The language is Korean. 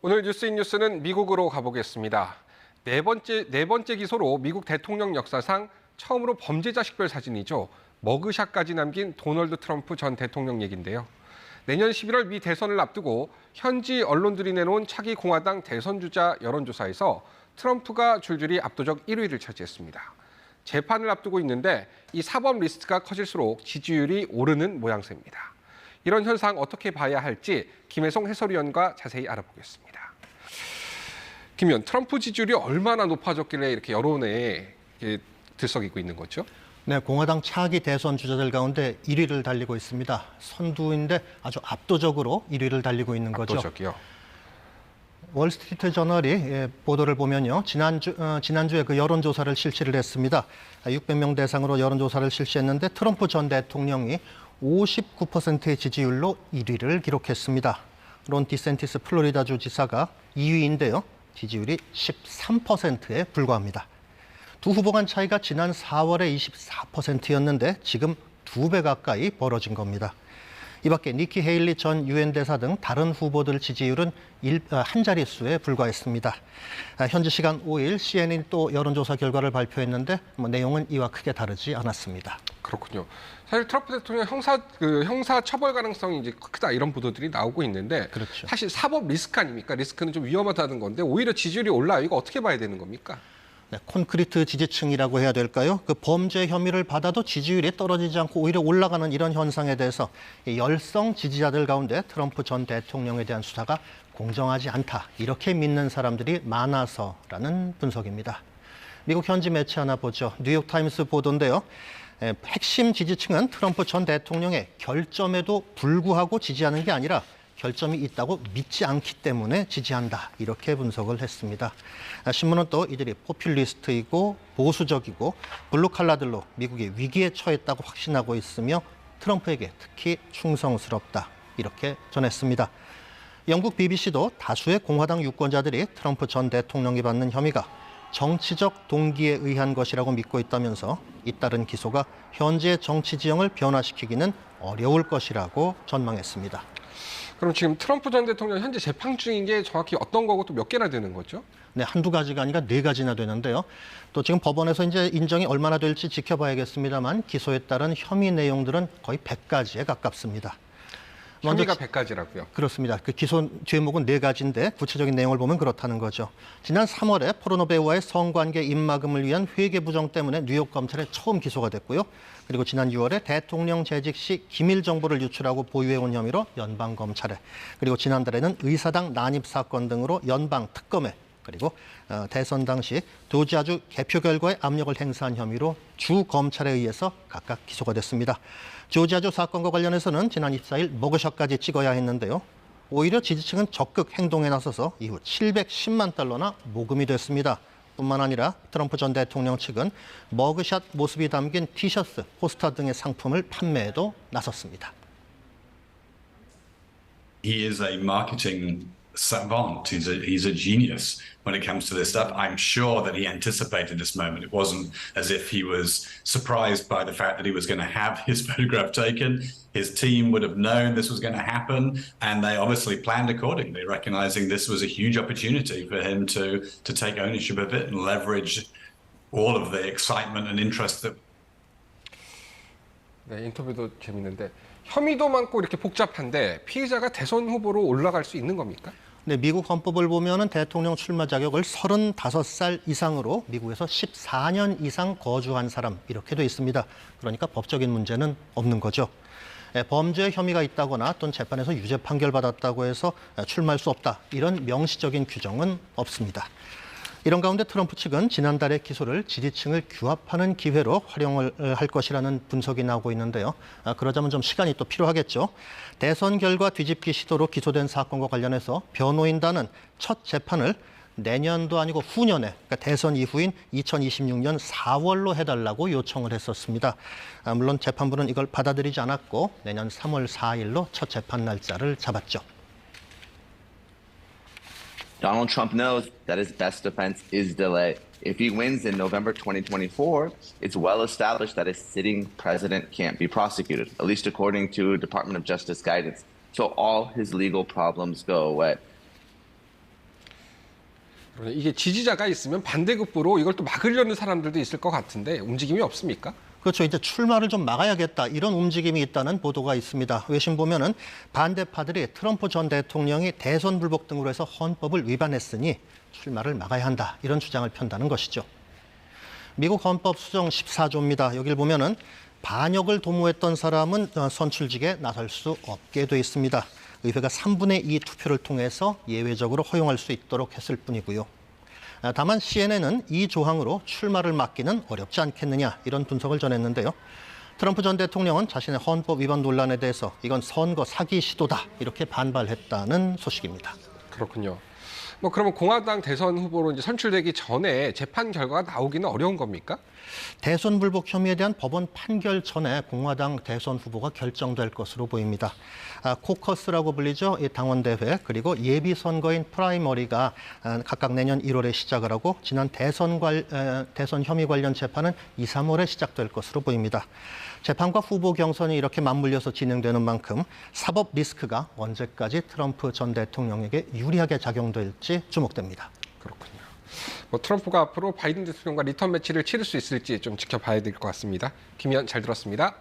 오늘 뉴스는 미국으로 가보겠습니다. 네 번째 기소로 미국 대통령 역사상 처음으로 범죄자 식별 사진이죠. 머그샷까지 남긴 도널드 트럼프 전 대통령 얘긴데요. 내년 11월 미 대선을 앞두고 현지 언론들이 내놓은 차기 공화당 대선 주자 여론조사에서 트럼프가 줄줄이 압도적 1위를 차지했습니다. 재판을 앞두고 있는데 이 사법 리스크가 커질수록 지지율이 오르는 모양새입니다. 이런 현상 어떻게 봐야 할지 김혜성 해설위원과 자세히 알아보겠습니다. 김 의원, 트럼프 지지율이 얼마나 높아졌길래 이렇게 여론에 들썩이고 있는 거죠? 네, 공화당 차기 대선 주자들 가운데 1위를 달리고 있습니다. 선두인데 아주 압도적으로 1위를 달리고 있는 거죠. 압도적이요? 월스트리트 저널이 보도를 보면요. 지난주에 그 여론조사를 실시를 했습니다. 600명 대상으로 여론조사를 실시했는데 트럼프 전 대통령이 59%의 지지율로 1위를 기록했습니다. 론 디센티스 플로리다주 지사가 2위인데요. 지지율이 13%에 불과합니다. 두 후보 간 차이가 지난 4월에 24%였는데 지금 2배 가까이 벌어진 겁니다. 이 밖에 니키 헤일리 전 유엔 대사 등 다른 후보들 지지율은 한 자릿수에 불과했습니다. 현지 시간 5일 CNN이 또 여론조사 결과를 발표했는데 내용은 이와 크게 다르지 않았습니다. 그렇군요. 사실 트럼프 대통령 형사 처벌 가능성이 이제 크다 이런 보도들이 나오고 있는데 그렇죠. 사실 사법 리스크 아닙니까? 리스크는 좀 위험하다는 건데 오히려 지지율이 올라요. 이거 어떻게 봐야 되는 겁니까? 네, 콘크리트 지지층이라고 해야 될까요? 그 범죄 혐의를 받아도 지지율이 떨어지지 않고 오히려 올라가는 이런 현상에 대해서 열성 지지자들 가운데 트럼프 전 대통령에 대한 수사가 공정하지 않다. 이렇게 믿는 사람들이 많아서라는 분석입니다. 미국 현지 매체 하나 보죠. 뉴욕타임스 보도인데요. 핵심 지지층은 트럼프 전 대통령의 결점에도 불구하고 지지하는 게 아니라 결점이 있다고 믿지 않기 때문에 지지한다. 이렇게 분석을 했습니다. 신문은 또 이들이 포퓰리스트이고 보수적이고 블루칼라들로 미국이 위기에 처했다고 확신하고 있으며 트럼프에게 특히 충성스럽다. 이렇게 전했습니다. 영국 BBC도 다수의 공화당 유권자들이 트럼프 전 대통령이 받는 혐의가 정치적 동기에 의한 것이라고 믿고 있다면서 잇따른 기소가 현재의 정치 지형을 변화시키기는 어려울 것이라고 전망했습니다. 그럼 지금 트럼프 전 대통령 현재 재판 중인 게 정확히 어떤 거고 또 몇 개나 되는 거죠? 네, 한두 가지가 아니라 4가지나 되는데요. 또 지금 법원에서 이제 인정이 얼마나 될지 지켜봐야겠습니다만 기소에 따른 혐의 내용들은 거의 100가지에 가깝습니다. 혐의가 100가지라고요? 그렇습니다. 그 기소 죄목은 4가지인데 구체적인 내용을 보면 그렇다는 거죠. 지난 3월에 포르노 배우와의 성관계 입막음을 위한 회계 부정 때문에 뉴욕 검찰에 처음 기소가 됐고요. 그리고 지난 6월에 대통령 재직 시 기밀 정보를 유출하고 보유해온 혐의로 연방 검찰에, 그리고 지난달에는 의사당 난입 사건 등으로 연방 특검에, 그리고 대선 당시 조지아주 개표 결과에 압력을 행사한 혐의로 주 검찰에 의해서 각각 기소가 됐습니다. 조지아주 사건과 관련해서는 지난 24일 머그샷까지 찍어야 했는데요. 오히려 지지층은 적극 행동에 나서서 이후 710만 달러나 모금이 됐습니다. 뿐만 아니라 트럼프 전 대통령 측은 머그샷 모습이 담긴 티셔츠, 포스터 등의 상품을 판매에도 나섰습니다. He is a marketing savant. He's a genius when it comes to this stuff. I'm sure that he anticipated this moment. It wasn't as if he was surprised by the fact that he was going to have his photograph taken. His team would have known this was going to happen, and they obviously planned accordingly, recognizing this was a huge opportunity for him to take ownership of it and leverage all of the excitement and interest that. 네, 인터뷰도 재밌는데 혐의도 많고 이렇게 복잡한데 피의자가 대선 후보로 올라갈 수 있는 겁니까? 네, 미국 헌법을 보면은 대통령 출마 자격을 35살 이상으로 미국에서 14년 이상 거주한 사람 이렇게 돼 있습니다. 그러니까 법적인 문제는 없는 거죠. 범죄 혐의가 있다거나 또는 재판에서 유죄 판결 받았다고 해서 출마할 수 없다. 이런 명시적인 규정은 없습니다. 이런 가운데 트럼프 측은 지난달에 기소를 지지층을 규합하는 기회로 활용을 할 것이라는 분석이 나오고 있는데요. 그러자면 좀 시간이 또 필요하겠죠. 대선 결과 뒤집기 시도로 기소된 사건과 관련해서 변호인단은 첫 재판을 내년도 아니고 후년에, 그러니까 대선 이후인 2026년 4월로 해달라고 요청을 했었습니다. 물론 재판부는 이걸 받아들이지 않았고 내년 3월 4일로 첫 재판 날짜를 잡았죠. Donald Trump knows that his best defense is delay. If he wins in November 2024, it's well established that a sitting president can't be prosecuted, at least according to Department of Justice guidance. So all his legal problems go away. 이게 지지자가 있으면 반대급부로 이걸 또 막으려는 사람들도 있을 것 같은데 움직임이 없습니까? 그렇죠. 이제 출마를 좀 막아야겠다 이런 움직임이 있다는 보도가 있습니다. 외신 보면은 반대파들이 트럼프 전 대통령이 대선 불복 등으로 해서 헌법을 위반했으니 출마를 막아야 한다 이런 주장을 편다는 것이죠. 미국 헌법 수정 14조입니다. 여기를 보면은 반역을 도모했던 사람은 선출직에 나설 수 없게 돼 있습니다. 의회가 3분의 2 투표를 통해서 예외적으로 허용할 수 있도록 했을 뿐이고요. 다만 CNN은 이 조항으로 출마를 막기는 어렵지 않겠느냐 이런 분석을 전했는데요. 트럼프 전 대통령은 자신의 헌법 위반 논란에 대해서 이건 선거 사기 시도다 이렇게 반발했다는 소식입니다. 그렇군요. 그러면 공화당 대선 후보로 이제 선출되기 전에 재판 결과가 나오기는 어려운 겁니까? 대선 불복 혐의에 대한 법원 판결 전에 공화당 대선 후보가 결정될 것으로 보입니다. 코커스라고 불리죠. 이 당원대회 그리고 예비선거인 프라이머리가 각각 내년 1월에 시작을 하고 지난 대선 혐의 관련 재판은 2, 3월에 시작될 것으로 보입니다. 재판과 후보 경선이 이렇게 맞물려서 진행되는 만큼 사법 리스크가 언제까지 트럼프 전 대통령에게 유리하게 작용될지 주목됩니다. 그렇군요. 트럼프가 앞으로 바이든 대통령과 리턴 매치를 치를 수 있을지 좀 지켜봐야 될 것 같습니다. 김 의원 잘 들었습니다.